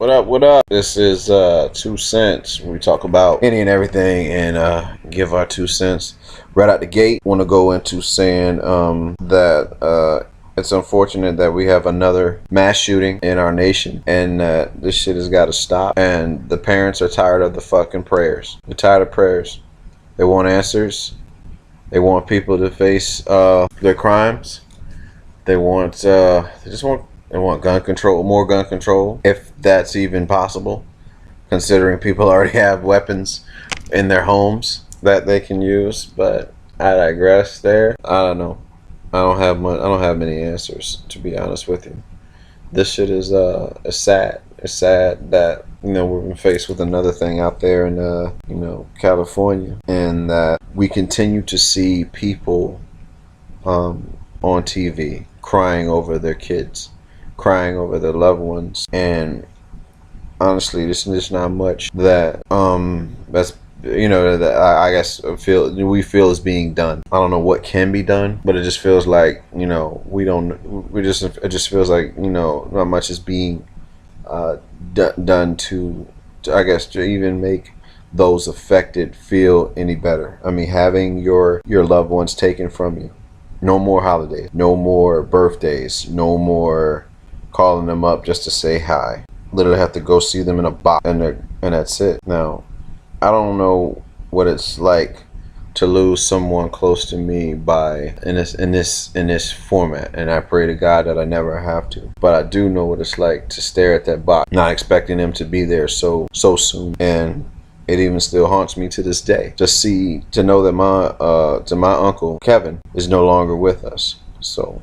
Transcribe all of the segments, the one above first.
What up, what up? This is 2 cents. We talk about any and everything and give our 2 cents. Right out the gate, want to go into saying that it's unfortunate that we have another mass shooting in our nation, and this shit has got to stop. And the parents are tired of the fucking prayers. They're tired of prayers. They want answers. They want people to face their crimes. They want they want gun control, more gun control, if that's even possible, considering people already have weapons in their homes that they can use. But I digress there. I don't know. I don't have many answers, to be honest with you. This shit is sad. It's sad that, you know, we're faced with another thing out there in you know, California, and that we continue to see people on TV crying over their kids, crying over their loved ones. And honestly, there's not much that that's, you know, that I guess we feel is being done. I don't know what can be done, but it just feels like, you know, it just feels like, you know, not much is being done to I guess to even make those affected feel any better. I mean, having your loved ones taken from you. No more holidays, no more birthdays, no more calling them up just to say hi. Literally have to go see them in a box, and that's it. Now, I don't know what it's like to lose someone close to me in this format, and I pray to God that I never have to. But I do know what it's like to stare at that box, not expecting them to be there so soon, and it even still haunts me to this day to know that my uncle Kevin is no longer with us. So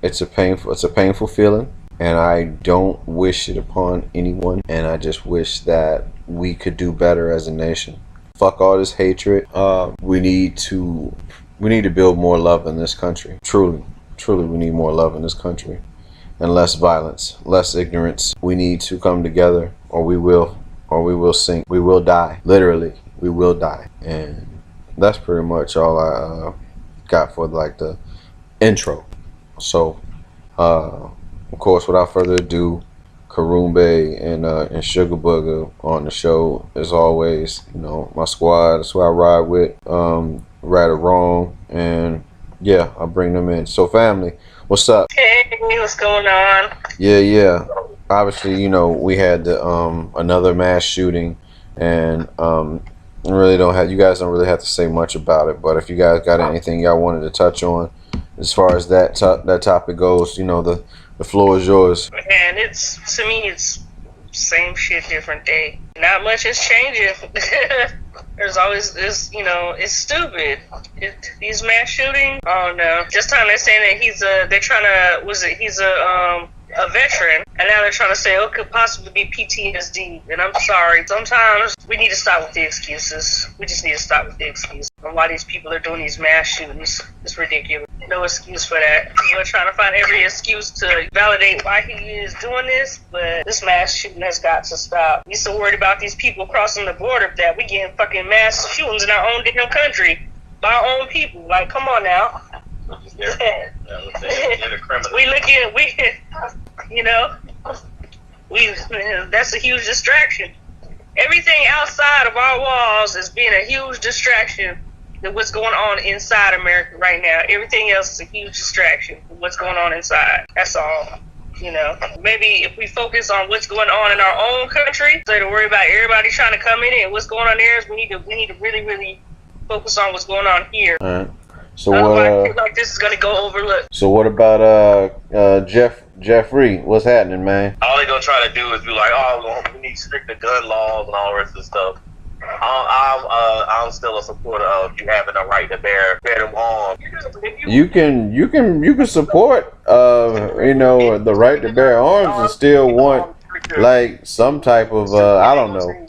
it's a painful feeling, and I don't wish it upon anyone. And I just wish that we could do better as a nation. Fuck all this hatred. We need to build more love in this country. Truly, we need more love in this country, and less violence, less ignorance. We need to come together, or we will sink. We will die. Literally, we will die. And that's pretty much all I got for like the intro. So, of course, without further ado, Croombe and Shugga on the show as always. You know, my squad. That's who I ride with, right or wrong, and yeah, I bring them in. So, family, what's up? Hey, what's going on? Yeah. Obviously, you know, we had the another mass shooting, and you guys don't really have to say much about it. But if you guys got anything y'all wanted to touch on as far as that topic goes, you know, the floor is yours. Man, to me it's same shit, different day. Not much is changing. There's always this, you know, it's stupid. These mass shootings. Oh no! This time they're saying that he's a veteran, and now they're trying to say, oh, it could possibly be PTSD. And I'm sorry, sometimes we need to stop with the excuses. We just need to stop with the excuses on why these people are doing these mass shootings. It's ridiculous. No excuse for that. People are trying to find every excuse to validate why he is doing this, but this mass shooting has got to stop. We're so worried about these people crossing the border that we getting fucking mass shootings in our own damn country by our own people. Like, come on now. That's a huge distraction. Everything outside of our walls is being a huge distraction to what's going on inside America right now. Everything else is a huge distraction for what's going on inside. That's all. You know, maybe if we focus on what's going on in our own country, instead of worry about everybody trying to come in and what's going on there, we need to really, really focus on what's going on here. All right. So I feel like this is gonna go overlooked. So what about Jeffrey? What's happening, man? All they're gonna try to do is be like, oh, we need stricter gun laws and all the rest of the stuff. I'm still a supporter of you having a right to bear them arms. You can support you know, the right to bear arms and still want like some type of I don't know.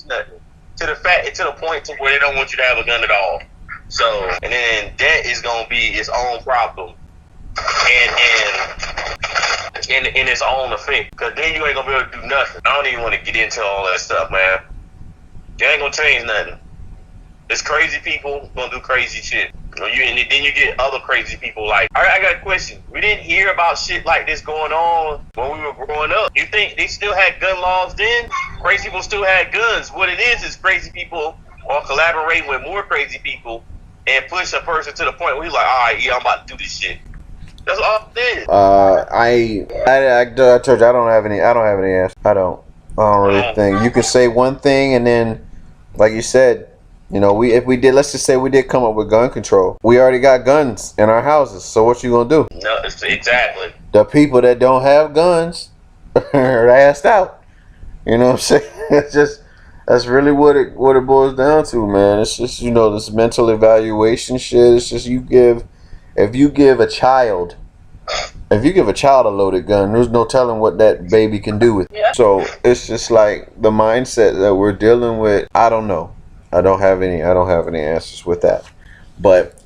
To the point to where they don't want you to have a gun at all. So, and then that is gonna be its own problem, and in its own effect. Cause then you ain't gonna be able to do nothing. I don't even want to get into all that stuff, man. It ain't gonna change nothing. There's crazy people gonna do crazy shit. And then you get other crazy people like, all right, I got a question. We didn't hear about shit like this going on when we were growing up. You think they still had gun laws then? Crazy people still had guns. What it is crazy people are collaborating with more crazy people and push a person to the point where he's like, all right, yeah, I'm about to do this shit. That's all it is. I told you I don't have any answers. I don't really think you can say one thing and then, like you said, you know, let's just say we did come up with gun control. We already got guns in our houses. So what you gonna do? No, exactly. The people that don't have guns are assed out. You know what I'm saying? It's just, that's really what it boils down to, man. It's just, you know, this mental evaluation shit. It's just if you give a child a loaded gun, there's no telling what that baby can do with it. Yeah. So it's just like the mindset that we're dealing with. I don't know. I don't have any answers with that, but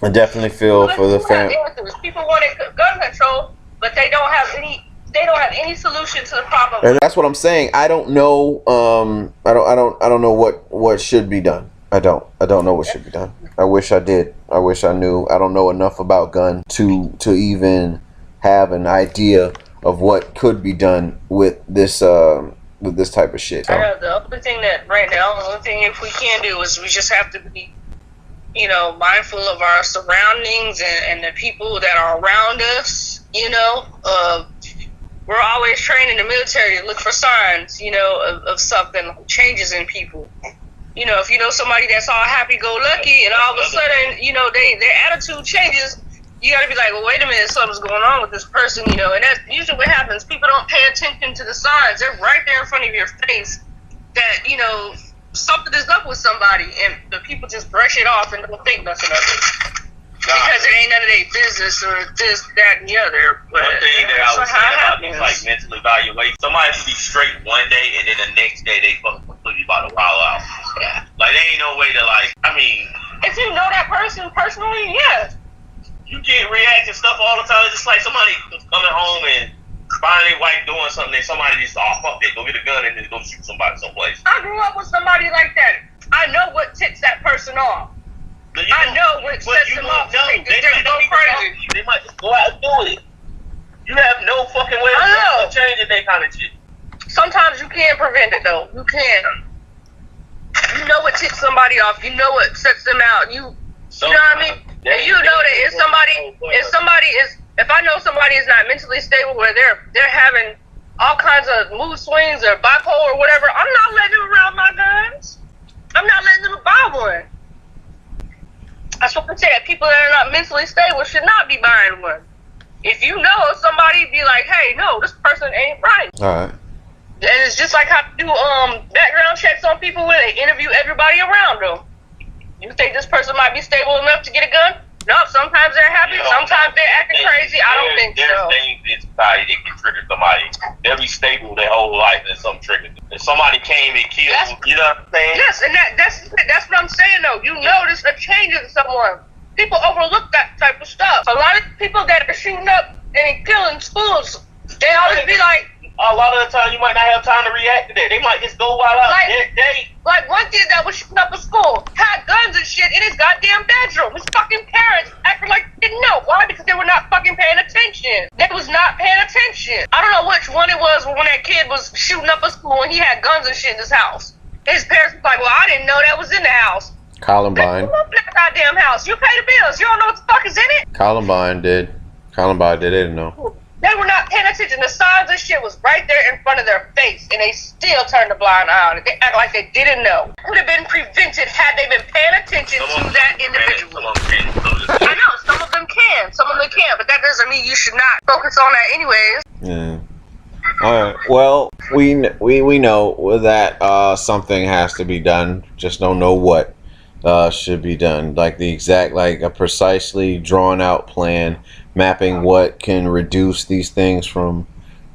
I definitely feel for the family. People wanted gun control, but they don't have any solution to the problem. And that's what I'm saying. I don't know. I don't know what should be done. I don't know what should be done. I wish I did. I wish I knew. I don't know enough about guns to even have an idea of what could be done with this type of shit. I know the only thing that right now, the only thing if we can do is we just have to be, you know, mindful of our surroundings and the people that are around us. You know, we're always trained in the military to look for signs, you know, of something, like changes in people. You know, if you know somebody that's all happy-go-lucky and all of a sudden, you know, their attitude changes, you got to be like, well, wait a minute, something's going on with this person, you know, and that's usually what happens. People don't pay attention to the signs. They're right there in front of your face that, you know, something is up with somebody, and the people just brush it off and don't think nothing of it. Because it ain't none of their business or this, that, and the other. But one thing that I was saying about these, like, mental evaluation, somebody can be straight one day, and then the next day they fucking completely about to wild out. Yeah. Like, there ain't no way to, like, I mean... If you know that person personally, yeah. You can't react to stuff all the time. It's just like somebody coming home and finding their wife doing something, and somebody just, oh, fuck that, go get a gun and then go shoot somebody someplace. I grew up with somebody like that. I know what ticks that person off. I know what sets them off. They go crazy. They might just go out and do it. You have no fucking way of changing that kind of shit. Sometimes you can prevent it, though. You can. You know what ticks somebody off. You know what sets them out. You know what I mean? And you know that if I know somebody is not mentally stable, where they're having all kinds of mood swings or bipolar or whatever, I'm not letting them around my guns. I'm not letting them buy one. That's what I say. People that are not mentally stable should not be buying one. If you know somebody, be like, hey, no, this person ain't right. All right. And it's just like how to do background checks on people when they interview everybody around them. You think this person might be stable enough to get a gun? No, sometimes they're happy, sometimes they're acting crazy. I don't think so. There's things in society that can trigger somebody. They'll be stable their whole life and some trigger. If somebody came and killed, you know what I'm saying? Yes, and that's what I'm saying though. You notice a change in someone. People overlook that type of stuff. A lot of people that are shooting up and killing schools, they always be like, a lot of the time you might not have time to react to that. They might just go wild out that day. Like one kid that was shooting up a school had guns and shit in his goddamn bedroom. His fucking parents acted like they didn't know. Why? Because they were not fucking paying attention. They was not paying attention. I don't know which one it was when that kid was shooting up a school and he had guns and shit in his house. His parents was like, well, I didn't know that was in the house. Columbine. Up in that goddamn house. You pay the bills. You don't know what the fuck is in it? Columbine did. They didn't know. They were not paying attention. The signs and shit was right there in front of their face, and they still turned a blind eye on it. They act like they didn't know. It would have been prevented had they been paying attention to that individual. I know, some of them can. Some of them can't, but that doesn't mean you should not focus on that anyways. Yeah. All right. Well, we know that something has to be done. Just don't know what should be done. Like the exact, like a precisely drawn out plan, mapping what can reduce these things from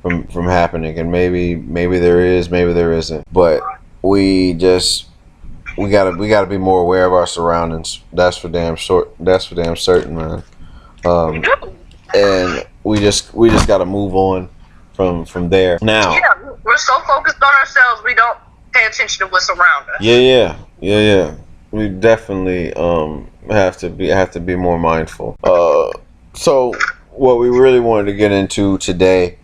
happening. And maybe there is, maybe there isn't. But we gotta be more aware of our surroundings. That's for damn certain, man. And we just gotta move on from there. Now, yeah, we're so focused on ourselves, we don't pay attention to what's around us. Yeah. We definitely have to be more mindful. So what we really wanted to get into tonight,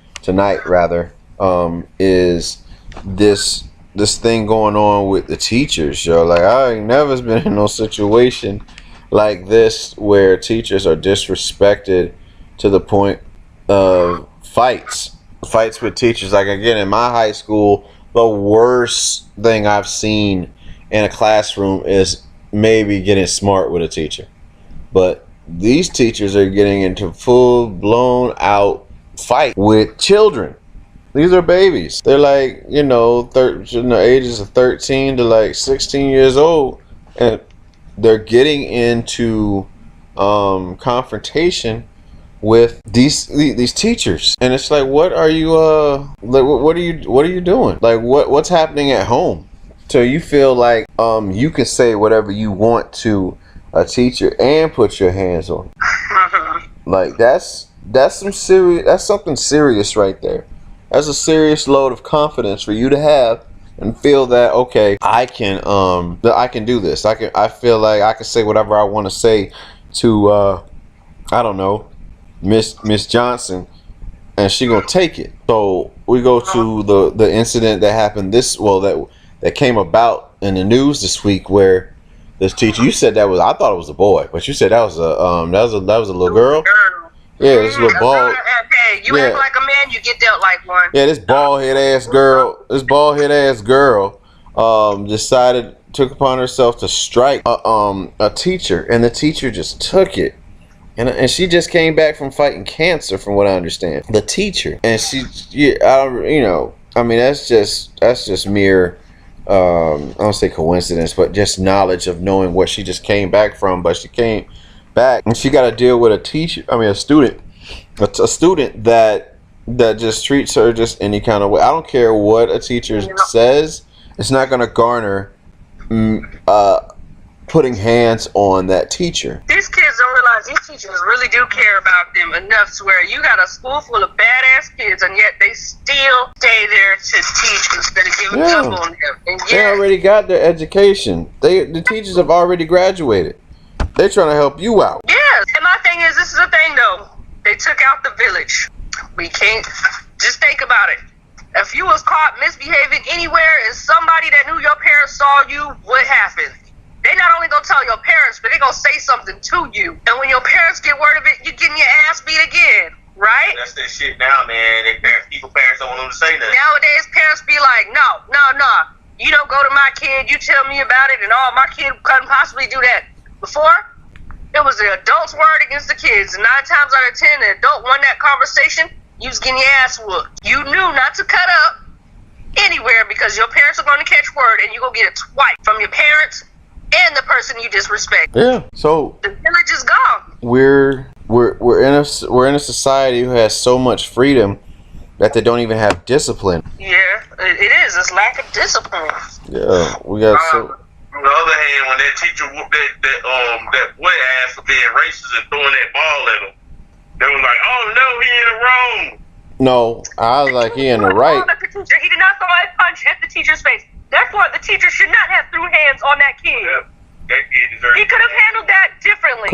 is this thing going on with the teachers, yo. Like, I ain't never been in no situation like this where teachers are disrespected to the point of fights with teachers. Like, again, in my high school, the worst thing I've seen in a classroom is maybe getting smart with a teacher, but these teachers are getting into full blown out fight with children. These are babies. They're like, in the ages of 13 to like 16 years old, and they're getting into confrontation with these teachers. And it's like, what are you what are you doing? Like, what's happening at home? So you feel like you can say whatever you want to a teacher and put your hands on them. Like, that's something serious right there. That's a serious load of confidence for you to have and feel that, okay, I can do this. I feel like I can say whatever I want to say to I don't know, Miss Johnson, and she gonna take it. So we go to the incident that happened that came about in the news this week, where this teacher, you said I thought it was a boy, but you said that was a little girl. Yeah, this little bald. Hey, you act like a man, you get dealt like one. Yeah, this bald head ass girl took upon herself to strike a teacher, and the teacher just took it. And she just came back from fighting cancer, from what I understand. The teacher, and that's just mere, I don't say coincidence, but just knowledge of knowing what she just came back from. But she came back, and she got to deal with a student that just treats her just any kind of way. I don't care what a teacher says; it's not going to garner putting hands on that teacher. These kids don't realize these teachers really do care about them enough to where you got a school full of badass kids, and yet they still stay there to teach instead of giving up on them. And they already got their education. The teachers have already graduated. They're trying to help you out. Yes, and my thing is, this is the thing though. They took out the village. We can't just think about it. If you was caught misbehaving anywhere and somebody that knew your parents saw you, what happened? They not only gonna tell your parents, but they gonna say something to you. And when your parents get word of it, you're getting your ass beat again, right? That's that shit now, man. People parents don't want them to say nothing. Nowadays, parents be like, no. You don't go to my kid, you tell me about it, and my kid couldn't possibly do that. Before, it was the adult's word against the kids. And 9 times out of 10, the adult won that conversation, you was getting your ass whooped. You knew not to cut up anywhere because your parents are going to catch word, and you're going to get it twice from your parents and the person you disrespect. Yeah. So the village is gone. We're in a society who has so much freedom that they don't even have discipline. Yeah, it is. It's lack of discipline. Yeah, we got On the other hand, when that teacher whooped that boy ass for being racist and throwing that ball at him, they was like, "Oh no, he in the wrong." No, I was like, he in the right. He did not throw a punch at the teacher's face. Therefore, the teacher should not have threw hands on that kid. Yeah, that kid deserves. He could have handled that differently.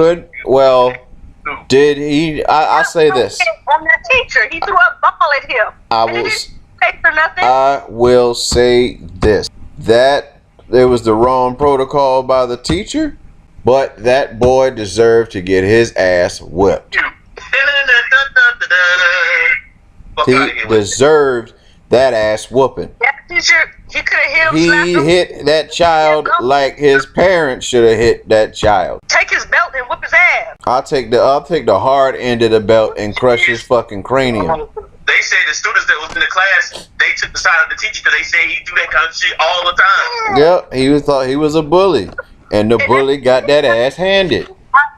Did he? I'll say this. On that teacher, he threw a ball at him. I will say this: that it was the wrong protocol by the teacher, but that boy deserved to get his ass whipped. He deserved that ass whooping. That teacher, he could have hit him. He hit that child like his parents should have hit that child. Take his belt and whip his ass. I'll take the hard end of the belt and crush his fucking cranium. They say the students that was in the class, they took the side of the teacher because they say he do that kind of shit all the time. Yep, thought he was a bully, and the bully got that ass handed.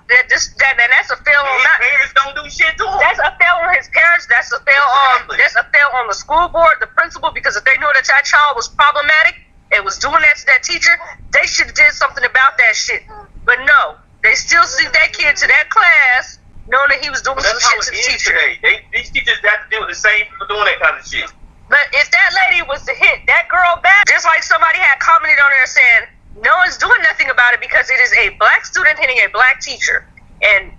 That's a fail on that. Parents don't do shit to him. That's a fail on his parents. That's a fail on the school board, the principal, because if they know that child was problematic and was doing that to that teacher, they should have did something about that shit. But no, they still sent that kid to that class knowing that he was doing some shit to the teacher. These teachers have to deal with the same people doing that kind of shit. But if that lady was to hit that girl back, just like somebody had commented on there saying, No one's doing nothing about it because it is a black student hitting a black teacher. And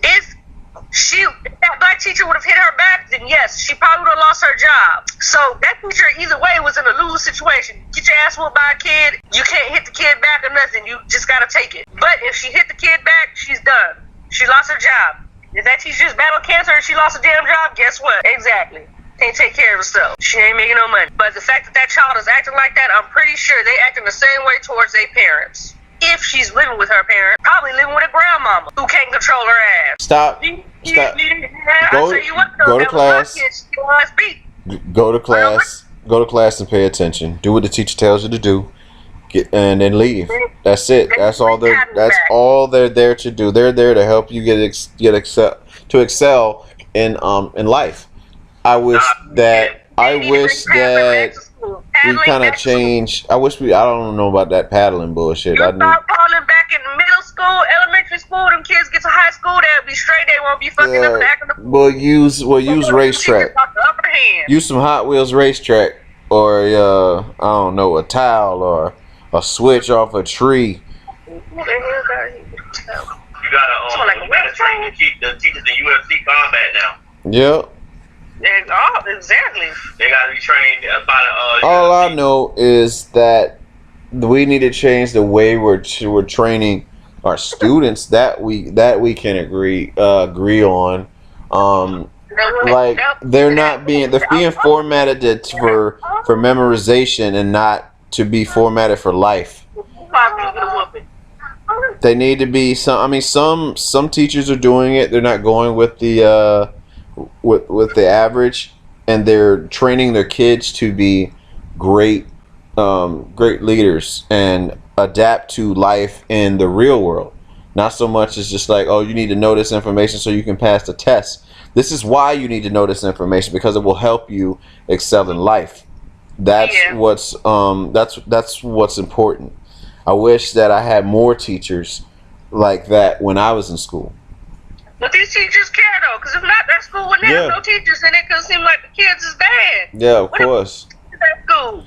if that black teacher would have hit her back, then yes, she probably would have lost her job. So that teacher either way was in a lose situation. Get your ass whooped by a kid, you can't hit the kid back or nothing. You just gotta take it. But if she hit the kid back, she's done. She lost her job. If that teacher just battled cancer and she lost a damn job, guess what? Exactly. Can't take care of herself. She ain't making no money. But the fact that that child is acting like that, I'm pretty sure they acting the same way towards their parents. If she's living with her parent, probably living with a grandmama who can't control her ass. Stop. Go to class. Go to class. Go to class and pay attention. Do what the teacher tells you to do. And then leave. That's it. That's all they're there to do. They're there to help you to excel in life. I wish that we kind of change. I don't know about that paddling bullshit. You start paddling back in middle school, elementary school. Them kids get to high school, they'll be straight. They won't be fucking up back in the pool. Use racetrack. Use some Hot Wheels racetrack, or I don't know, a towel or a switch off a tree. You gotta train the teachers in UFC combat now. Yep. Exactly. They gotta be trained about all I know is that we need to change the way we're training our students. That we can agree on. Like they're being formatted for memorization and not to be formatted for life. They need to be some teachers are doing it. They're not going with the with the average, and they're training their kids to be great leaders and adapt to life in the real world. Not so much as just like, oh, you need to know this information so you can pass the test. This is why you need to know this information, because it will help you excel in life. That's what's important. I wish that I had more teachers like that when I was in school. But these teachers care though, because if not, that school wouldn't have no teachers in it, because it seems like the kids is bad. Yeah, of course. That school.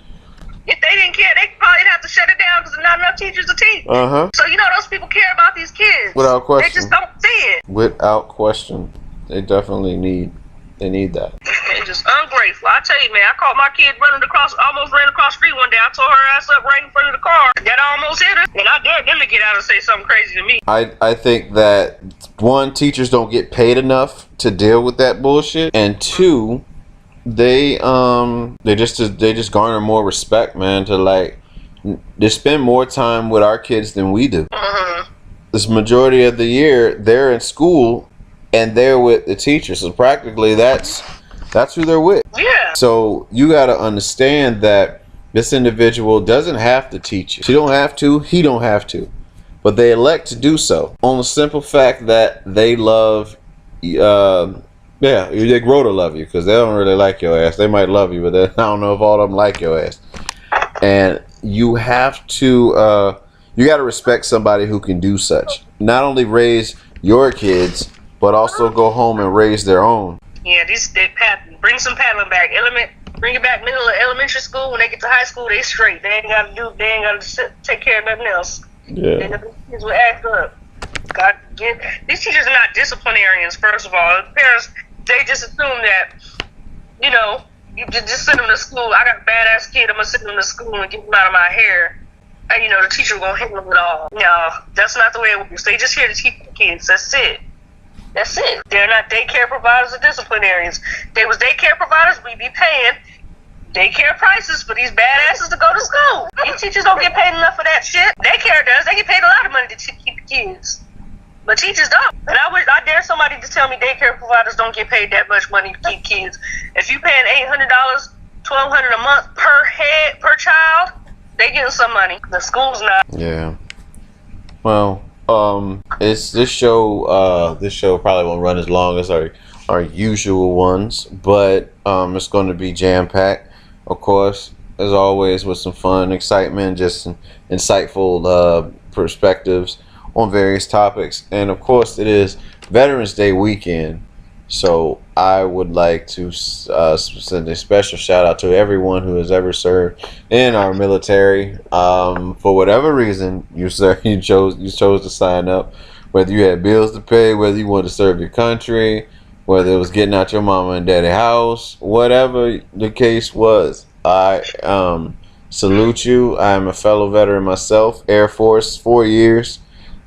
If they didn't care, they probably have to shut it down because there's not enough teachers to teach. So those people care about these kids. Without question. They just don't see it. Without question, they definitely need that. They're just ungrateful. I tell you, man, I caught my kid almost ran across the street one day. I tore her ass up right in front of the car. That almost hit her, and I dared them to get out and say something crazy to me. I think that one, teachers don't get paid enough to deal with that bullshit, and two, they just garner more respect, man. They spend more time with our kids than we do. This majority of the year they're in school and they're with the teachers, so practically that's who they're with. Yeah. So you got to understand that this individual doesn't have to teach you. She don't have to. He don't have to, but they elect to do so on the simple fact that they love. They grow to love you, because they don't really like your ass. They might love you, but I don't know if all of them like your ass. And you have to, you got to respect somebody who can do such. Not only raise your kids, but also go home and raise their own. Yeah, bring some paddling back. Bring it back middle of elementary school. When they get to high school, they straight. They ain't got to take care of nothing else. Yeah. And the kids will act up. These teachers are not disciplinarians, first of all. Parents, they just assume that, you just send them to school. I got a badass kid, I'm going to send them to school and get them out of my hair. And, the teacher will handle it all. No, that's not the way it works. They just here to teach the kids. That's it. They're not daycare providers or disciplinarians. If they was daycare providers, we'd be paying daycare prices for these badasses to go to school. These teachers don't get paid enough for that shit. Daycare does. They get paid a lot of money to keep the kids. But teachers don't. And I dare somebody to tell me daycare providers don't get paid that much money to keep kids. If you paying $800, $1,200 a month per child, they getting some money. The school's not. Yeah. Well, this show probably won't run as long as our usual ones, but it's going to be jam-packed, of course, as always, with some fun, excitement, just insightful perspectives on various topics. And of course, it is Veterans Day weekend, So I would like to send a special shout out to everyone who has ever served in our military. For whatever reason you chose to sign up, whether you had bills to pay, whether you wanted to serve your country, whether it was getting out your mama and daddy house, whatever the case was. I salute you. I am a fellow veteran myself, Air Force, 4 years.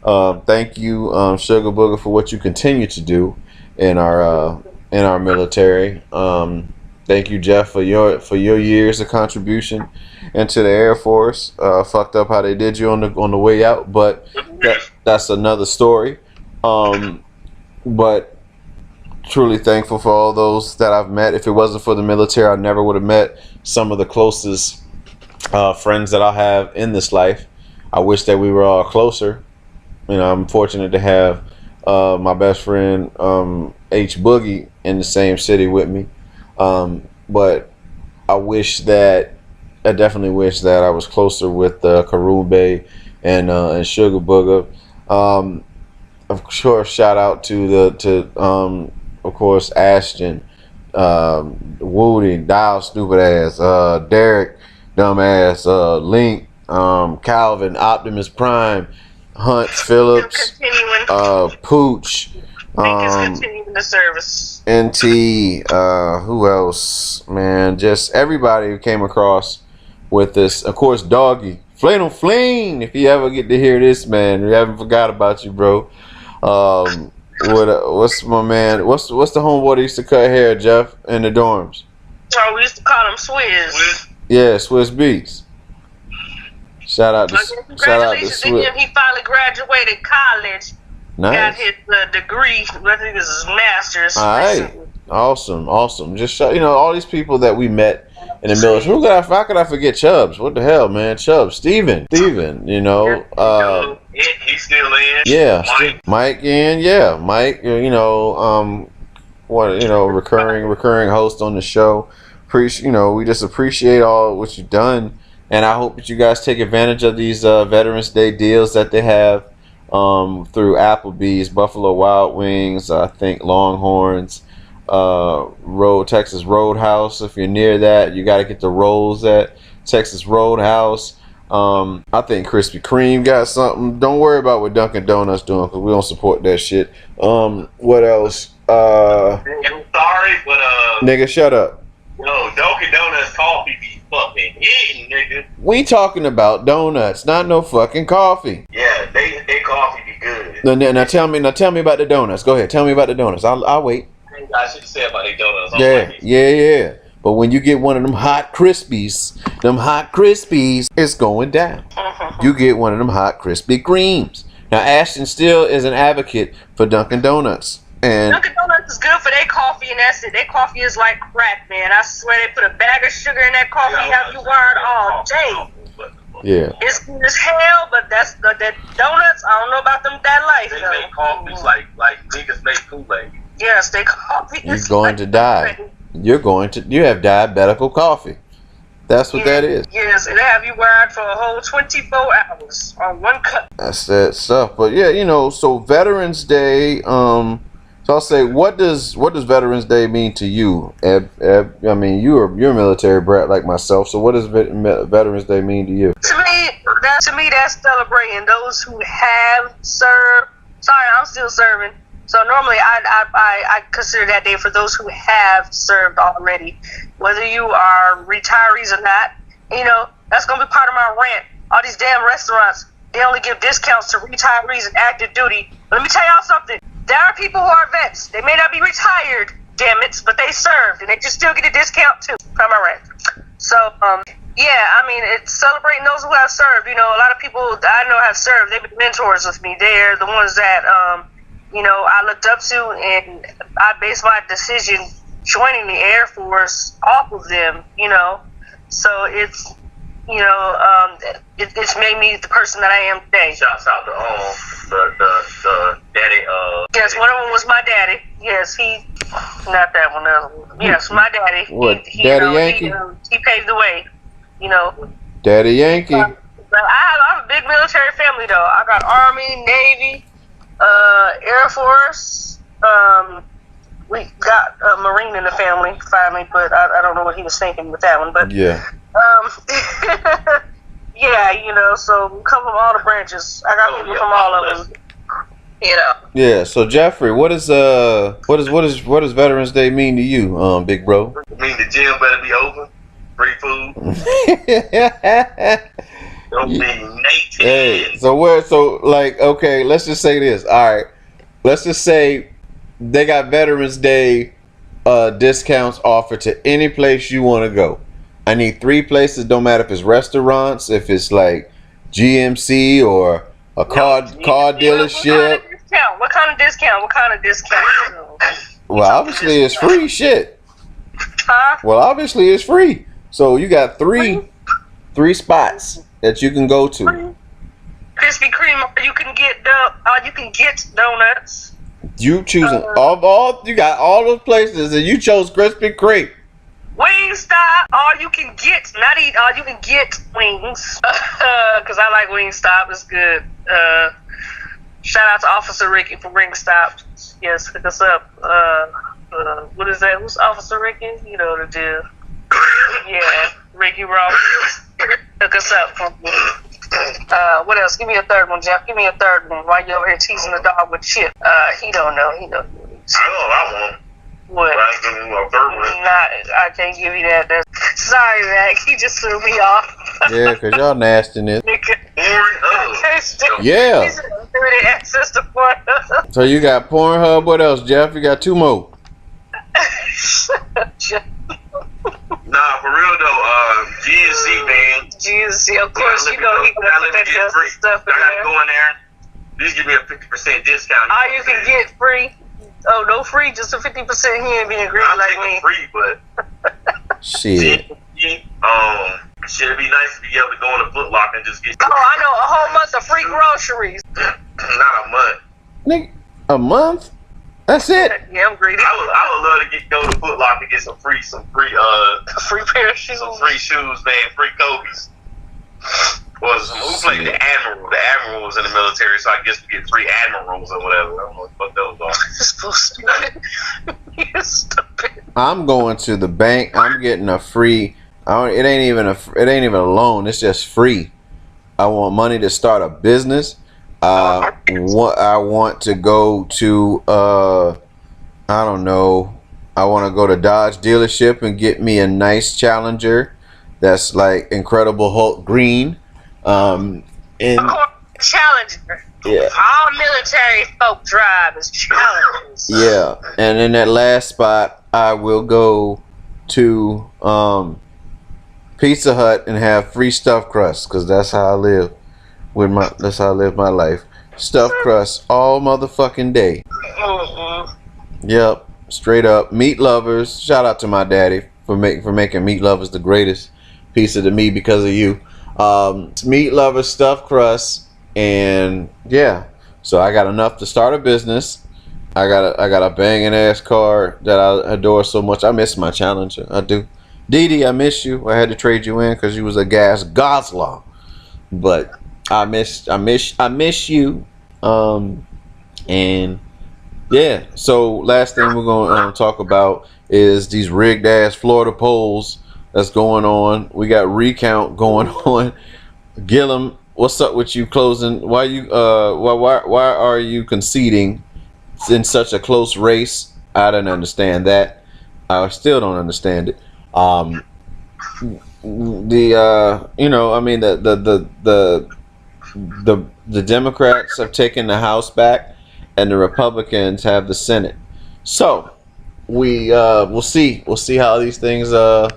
Thank you, Shugga Booger, for what you continue to do in our military. Thank you, Jeff, for your years of contribution into the Air Force. Fucked up how they did you on the way out, but that's another story. But truly thankful for all those that I've met. If it wasn't for the military, I never would have met some of the closest friends that I have in this life. I wish that we were all closer. You know, I'm fortunate to have my best friend H Boogie in the same city with me. But I definitely wish that I was closer with Croombe and Shugga Booger. Of course, shout out to of course Ashton, Woody, Dial, stupid ass, Derek, dumbass, Link, Calvin, Optimus Prime, Hunt, Phillips, Pooch, continuing the service. NT, who else, man? Just everybody who came across with this. Of course, Doggy, Flame Flame. If you ever get to hear this, man, we haven't forgot about you, bro. What's my man? What's the homeboy that used to cut hair, Jeff, in the dorms? Oh, we used to call him Swizz. Yeah, Swiss Beats. Shout out to Swiss. He finally graduated college. Nice. Got his degree. I think this is his master's. All right. Awesome. Just all these people that we met in the military. How could I forget Chubbs? What the hell, man? Chubbs, Steven. He's still in. Yeah, Mike in. Yeah, Mike. Recurring host on the show. We just appreciate all what you've done, and I hope that you guys take advantage of these Veterans Day deals that they have through Applebee's, Buffalo Wild Wings, I think Longhorns, Texas Roadhouse. If you're near that, you got to get the rolls at Texas Roadhouse. I think Krispy Kreme got something. Don't worry about what Dunkin' Donuts doing, because we don't support that shit. What else? I'm sorry, but nigga, shut up. No, Dunkin' Donuts coffee be fucking hitting, nigga. We talking about donuts, not no fucking coffee. Yeah, they coffee be good. Now tell me about the donuts. Go ahead, tell me about the donuts. I'll wait. I should say about their donuts. Yeah. But when you get one of them hot Krispies, it's going down. You get one of them hot Krispy Kremes. Now Ashton still is an advocate for Dunkin' Donuts. And Dunkin' Donuts is good for their coffee, and that's it. Their coffee is like crack, man. I swear they put a bag of sugar in that coffee, have you wired all day. Yeah. It's good as hell, but that donuts, I don't know about them that life, They though. make coffees like niggas make Kool-Aid. Yes, they coffee. You're going to die. You have diabetical coffee. That's what that is. Yes, and they have you wired for a whole 24 hours on one cup. That's that stuff. But yeah, so Veterans Day, so I'll say, what does Veterans Day mean to you, Eb? I mean, you're a military brat like myself. So what does Veterans Day mean to you? To me, that's celebrating those who have served. Sorry, I'm still serving. So normally, I consider that day for those who have served already, whether you are retirees or not. That's gonna be part of my rant. All these damn restaurants, they only give discounts to retirees and active duty. But let me tell y'all something. There are people who are vets. They may not be retired, damn it, but they served, and they just still get a discount too. Am I right? So, it's celebrating those who have served. A lot of people that I know have served. They've been mentors with me. They're the ones that, I looked up to, and I based my decision joining the Air Force off of them. So it's, it's made me the person that I am today. Shouts out to the daddy. Yes, one of them was my daddy. Yes, not that one. Yes, my daddy. What, Daddy Yankee? He paved the way. Daddy Yankee. But I have a big military family though. I got Army, Navy, Air Force. we got a Marine in the family finally, but I don't know what he was thinking with that one. But Yeah. yeah, you know, so we come from all the branches. I got people from all of them. You know. Yeah. So Jeffrey, what does Veterans Day mean to you, big bro? I mean, the gym better be open. Free food. Don't be Nate. Hey, so okay, let's just say this. All right, let's just say they got Veterans Day discounts offered to any place you want to go. I need 3 places. Don't matter if it's restaurants, if it's like GMC or a car dealership. What kind of discount? Well, obviously it's free shit. Huh? Well, obviously it's free. So you got three spots that you can go to. Krispy Kreme. You can get donuts. You choosing you got all those places and you chose Krispy Kreme. Wingstop, all you can get, not eat, all you can get wings. Because I like Wingstop, it's good. Shout out to Officer Ricky for Wingstop. Yes, hook us up. What is that? Who's Officer Ricky? You know the deal. Yeah, Ricky Ross. Hook us up. What else? Give me a third one, Jeff. Give me a third one. While you're over here teasing the dog with Chip. He don't know. I know what I want. What? But I ain't giving you a third one. I can't give you that. Sorry, Mac. He just threw me off. Yeah, because y'all nastiness. Yeah. He's the access to Pornhub. So you got Pornhub. What else, Jeff? You got 2 more. Nah, for real though, GNC, man. GNC, of course, you know he got that stuff in I gotta there. go in there. Just give me a 50% discount. All you can get free. Oh, no free, just a 50%. He ain't being greedy like me. Free, but Shit. Should it be nice to be able to go in a Foot Locker and just get? Oh, I know, a whole month of free groceries. Not a month. Nigga, a month? That's it. Yeah, I'm greedy. I would love to go to Foot Locker and get some free free pair of shoes. some free shoes, man, free Kobe's. Was who played the Admiral? The Admiral was in the military, so I guess we get 3 Admirals or whatever. I don't know what those are. This is so stupid. You're stupid. I'm going to the bank. I'm getting a free. It ain't even a loan. It's just free. I want money to start a business. I want to go to I don't know. I want to go to Dodge dealership and get me a nice Challenger that's like Incredible Hulk green. Challenger. Yeah. All military folk drive is Challengers. Yeah, and in that last spot, I will go to Pizza Hut and have free stuffed crust, cause that's how I live that's how I live my life. Stuffed crust all motherfucking day. Yep, straight up. Meat lovers. Shout out to my daddy for making meat lovers the greatest piece of the meat because of you. Meat lovers, stuffed crust, and yeah. So I got enough to start a business. I got a banging ass car that I adore so much. I miss my Challenger. I do. Dee Dee, I miss you. I had to trade you in because you was a gas guzzler. But I miss you. And yeah. So last thing we're gonna talk about is these rigged ass Florida polls that's going on. We got recount going on. Gillum, what's up with you closing? Why are you conceding in such a close race? I didn't understand that. I still don't understand it. The Democrats have taken the House back, and the Republicans have the Senate. So we'll see how these things go.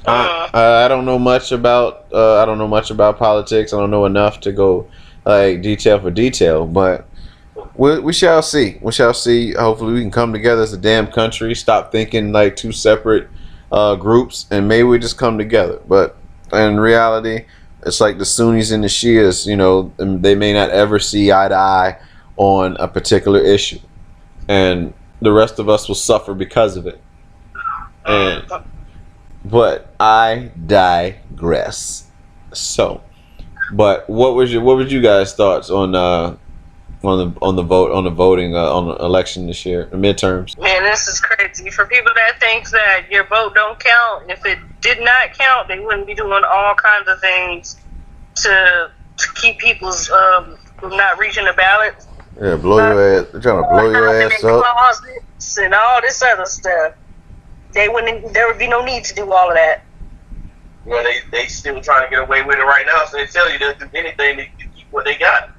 I don't know much about politics. I don't know enough to go like detail for detail, but we shall see. Hopefully we can come together as a damn country, stop thinking like 2 separate groups, and maybe we just come together. But in reality, it's like the Sunnis and the Shias, they may not ever see eye to eye on a particular issue, and the rest of us will suffer because of it. But I digress. So, but what was you guys' thoughts on on the voting on the election this year, the midterms. Man, this is crazy. For people that think that your vote don't count, if it did not count, they wouldn't be doing all kinds of things to keep people's from not reaching the ballot. Yeah, blow your ass. They're trying to blow your ass up. Closets and all this other stuff. There would be no need to do all of that. Well, they still trying to get away with it right now, so they tell you they'll do anything to keep what they got.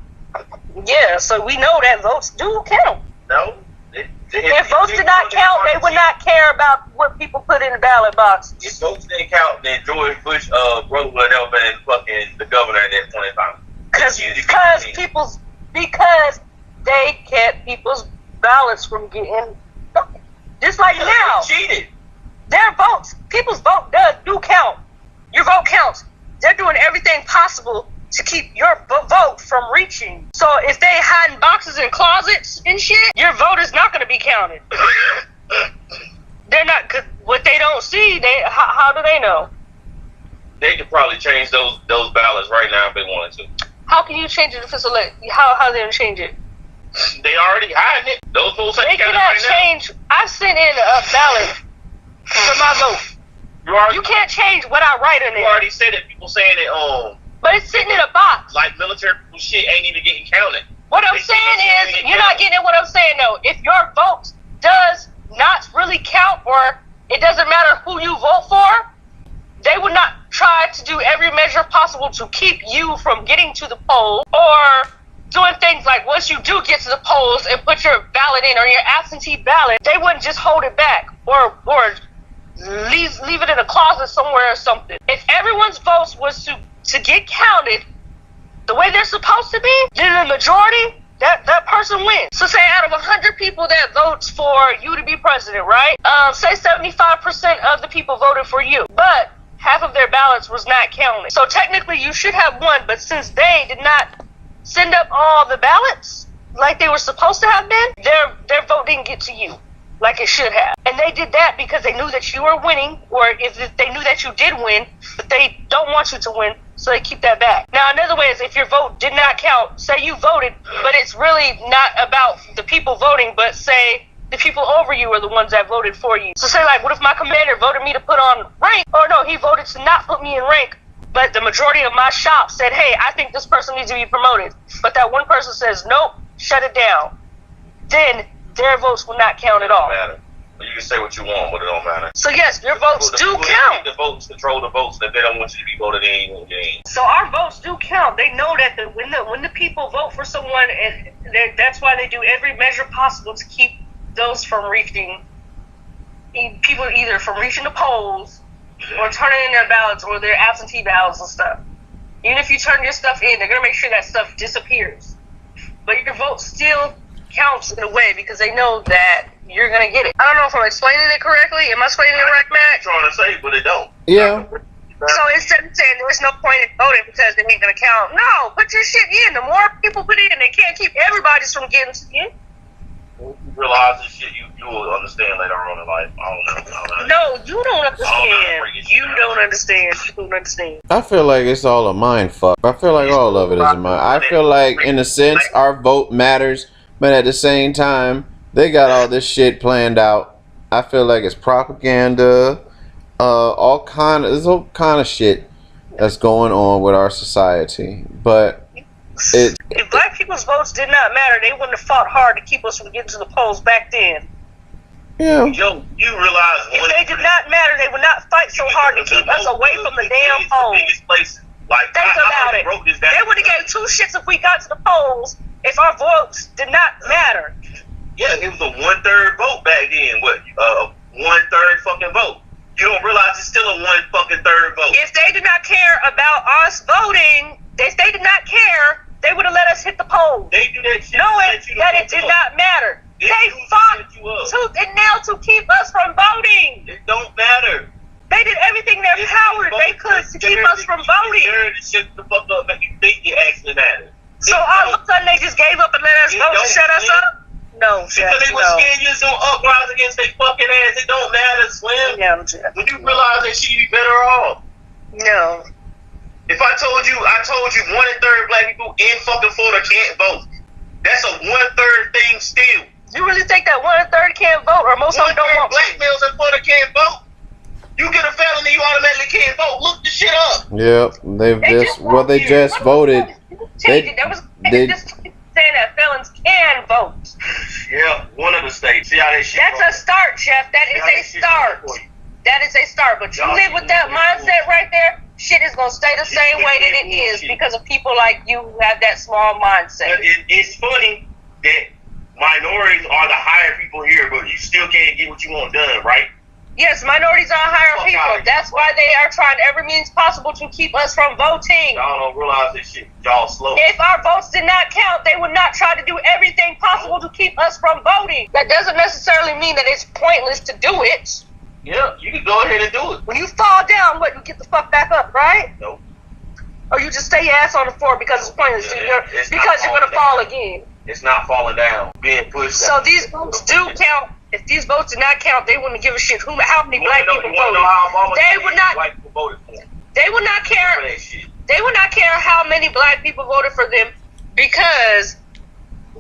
Yeah, so we know that votes do count. No. If votes did not count, they would not care about what people put in the ballot boxes. If votes didn't count, then George Bush brother would have been fucking the governor at that point in time. Because they kept people's ballots from getting, just like now. Cheated. Their votes, people's vote do count. Your vote counts. They're doing everything possible to keep your vote from reaching. So if they hide in boxes and closets and shit, your vote is not going to be counted. They're not, cause what they don't see, how do they know? They could probably change those ballots right now if they wanted to. How can you change it if it's how are they going to change it? They already hiding it. Those votes ain't counted cannot right change. I sent in a ballot for my vote. You can't change what I write in it. You already said it. People saying it but it's sitting in a box. Like military people shit ain't even getting counted. What I'm saying is, you're not getting what I'm saying though. If your vote does not really count, or it doesn't matter who you vote for, they would not try to do every measure possible to keep you from getting to the polls, or doing things like once you do get to the polls and put your ballot in or your absentee ballot, they wouldn't just hold it back or leave it in a closet somewhere or something. If everyone's votes was to get counted the way they're supposed to be, then the majority, that person wins. So say out of 100 people that votes for you to be president, right? Say 75% of the people voted for you, but half of their ballots was not counted. So technically you should have won, but since they did not send up all the ballots like they were supposed to have been, their vote didn't get to you like it should have. And they did that because they knew that you were winning, or if they knew that you did win, but they don't want you to win, so they keep that back. Now, another way is if your vote did not count, say you voted, but it's really not about the people voting, but say the people over you are the ones that voted for you. So say like, what if my commander voted me to put on rank? Or no, he voted to not put me in rank, but the majority of my shop said, hey, I think this person needs to be promoted. But that one person says, nope, shut it down. Then their votes will not count at all. Matter. You can say what you want, but it don't matter. So yes, your votes do count. The votes control the votes. If they don't want you to be voted in, you ain't. So our votes do count. They know that when the people vote for someone, and that's why they do every measure possible to keep those from reaching people, either from reaching the polls or turning in their ballots or their absentee ballots and stuff. Even if you turn your stuff in, they're gonna make sure that stuff disappears. But your vote still counts in a way because they know that you're gonna get it. I don't know if I'm explaining it correctly. Am I explaining it right, Matt? I'm trying to say, but they don't. Yeah. So instead of saying there's no point in voting because they ain't gonna count, no, put your shit in. The more people put in, they can't keep everybody's from getting to you. When you realize this shit, you will understand later on in life. I don't know. No, you don't understand. You don't understand. You don't understand. I feel like it's all a mind fuck. I feel like all of it is a mind. I feel like in a sense our vote matters, but at the same time they got all this shit planned out. I feel like it's propaganda, there's all kind of shit that's going on with our society. But if black people's votes did not matter, they wouldn't have fought hard to keep us from getting to the polls back then. Yeah. Yo, you realize if they did not matter, they would not fight so hard to keep us away from the damn polls. Like, think about it. They would have gave two shits if we got to the polls if our votes did not matter. Yeah, it was a 1/3 vote back then. What? 1/3 fucking vote. You don't realize it's still a 1/3 vote. If they did not care about us voting, if they did not care, they would have let us hit the polls. They do that shit knowing that it did not matter. They fought tooth and nail to keep us from voting. It don't matter. They did everything in their power they could to keep us from voting. To shut the fuck up, make you think it actually matters. So all of a sudden they just gave up and let us vote to shut us up? No, Jeff, because they were scared you was gonna uprise against their fucking ass. It don't matter, Slim. No, Jeff. When you realize that shit, you be better off. No. If I told you 1/3 black people in fucking Florida can't vote. That's a 1/3 thing still. You really think that 1/3 can't vote, or most of them don't want black males in Florida can't vote? You get a felony, you automatically can't vote. Look the shit up. Yep, they just voted. They just saying that felons can vote. Yeah, one of the states. See how they shit. That's a start, Jeff. That is a start. That is a start. But you live with that mindset right there, shit is gonna stay the same way that it is because of people like you who have that small mindset. It's funny that minorities are the higher people here, but you still can't get what you want done, right? Yes, minorities are higher people. That's why they are trying every means possible to keep us from voting. Y'all don't realize this shit. Y'all slow. If our votes did not count, they would not try to do everything possible to keep us from voting. That doesn't necessarily mean that it's pointless to do it. Yeah, you can go ahead and do it. When you fall down, what, you get the fuck back up, right? No. Or you just stay your ass on the floor because it's pointless. Because you're going to fall again. It's not falling down. Being pushed So down. these votes do count. If these votes did not count, they wouldn't give a shit how many black people voted. They would not. They would not care. They would not care how many black people voted for them because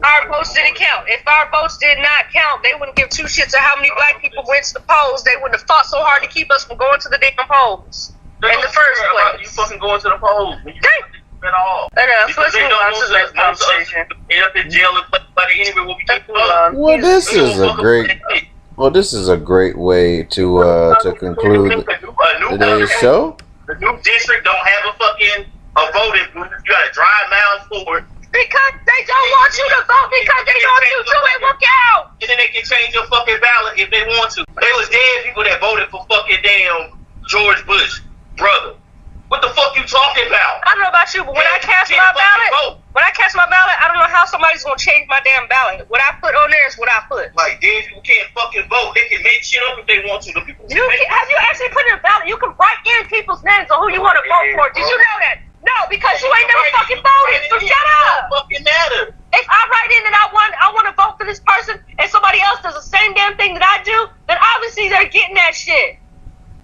our votes didn't count. If our votes did not count, they wouldn't give two shits of how many black people went to the polls. They wouldn't have fought so hard to keep us from going to the damn polls in the first place. You fucking going to the polls at all. Let's move on to the next conversation. End up in jail and play by the enemy will be Well, this is a great way to conclude today's show. The new district don't have a voting booth. You gotta drive miles forward. Because they don't want you to vote because they want you to it will count. And then they can change your fucking ballot if they want to. They was dead people that voted for fucking damn George Bush, brother. What the fuck you talking about? I don't know about you, but when I cast my ballot, I don't know how somebody's gonna change my damn ballot. What I put on there is what I put. Like, dead people can't fucking vote. They can make shit up if they want to. The people have you actually put in a ballot? You can write in people's names on who you want to vote for. Did you know that? No, because you ain't never fucking voted. So shut up. Fucking matter. If I write in that I want to vote for this person, and somebody else does the same damn thing that I do, then obviously they're getting that shit.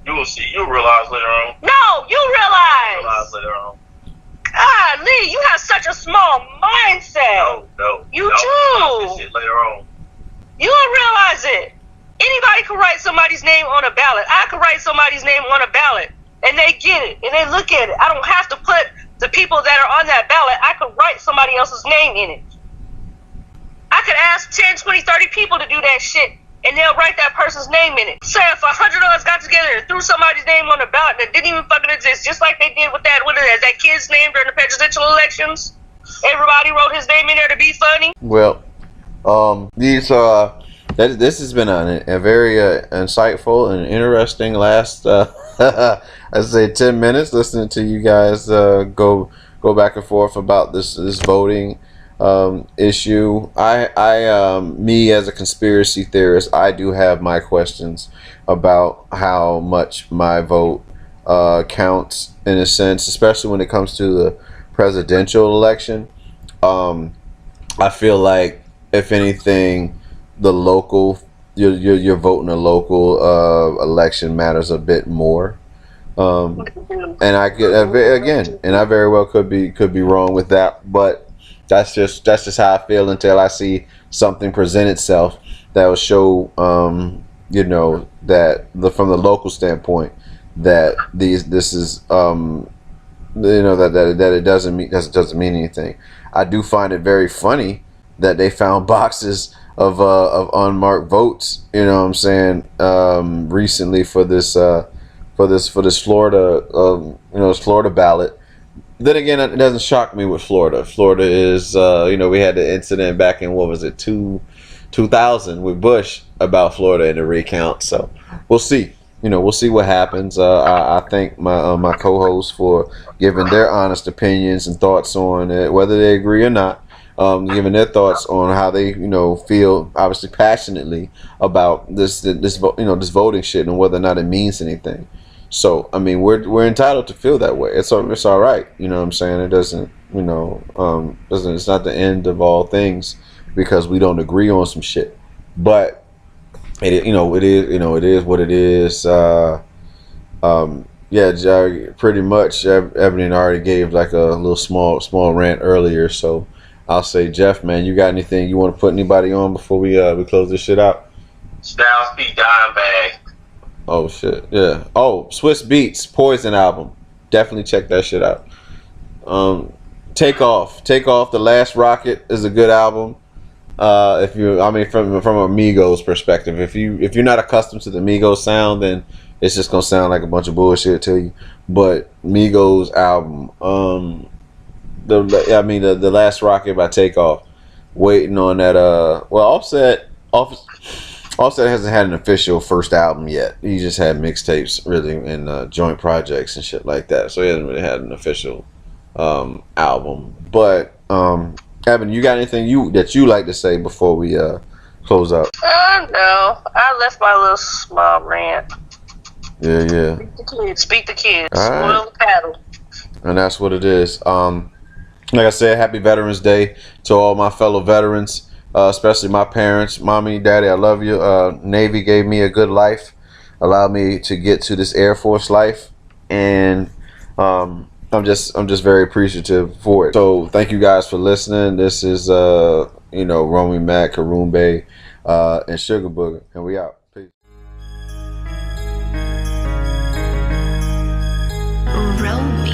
You will see. You'll realize later on. No, you realize. Realize later on. Ah, Lee, you have such a small mindset. No. You do. This shit later on. You don't realize it. Anybody can write somebody's name on a ballot. I can write somebody's name on a ballot, and they get it, and they look at it. I don't have to put the people that are on that ballot. I could write somebody else's name in it. I could ask 10, 20, 30 people to do that shit, and they'll write that person's name in it. So if 100 of us got together and threw somebody's name on the ballot that didn't even fucking exist, just like they did with that kid's name during the presidential elections, everybody wrote his name in there to be funny. Well, this has been a very insightful and interesting last, I'd say 10 minutes listening to you guys go back and forth about this voting issue. Me as a conspiracy theorist, I do have my questions about how much my vote counts in a sense, especially when it comes to the presidential election. I feel like if anything, the local your vote in a local election matters a bit more. And I could again, and I very well could be wrong with that, but that's just how I feel until I see something present itself that will show, that from the local standpoint that this is, that it doesn't mean anything. I do find it very funny that they found boxes of unmarked votes, recently for this Florida, Florida ballot. Then again, it doesn't shock me with Florida. Florida is, we had the incident back in, 2000 with Bush about Florida in the recount. So we'll see. We'll see what happens. I thank my co-hosts for giving their honest opinions and thoughts on it, whether they agree or not. Giving their thoughts on how they, feel obviously passionately about this voting shit and whether or not it means anything. So I mean, we're entitled to feel that way. It's all right. You know what I'm saying? It doesn't, it's not the end of all things because we don't agree on some shit. But it is what it is. Pretty much Ebony already gave like a little small rant earlier. So I'll say, Jeff, man, you got anything you want to put anybody on before we close this shit out? Styles P. Dime Bag. Oh shit, yeah. Oh, Swiss Beats Poison album. Definitely check that shit out. Take Off. The Last Rocket is a good album. If you, I mean, from Migos perspective, if you're not accustomed to the Migos sound, then it's just gonna sound like a bunch of bullshit to you. But Migos album, the Last Rocket by Takeoff. Waiting on that. Offset hasn't had an official first album yet. He just had mixtapes, really, and joint projects and shit like that. So he hasn't really had an official album. But Evan, you got anything that you like to say before we close out? No, I left my little small rant. Yeah. Speak the kids. All right. Spoil the cattle. And that's what it is. Like I said, happy Veterans Day to all my fellow veterans, especially my parents. Mommy, Daddy, I love you. Navy gave me a good life, allowed me to get to this Air Force life, and I'm just very appreciative for it. So thank you guys for listening. This is Romy Mac, Croombe, and Shugga Booger, and we out. Peace. Roll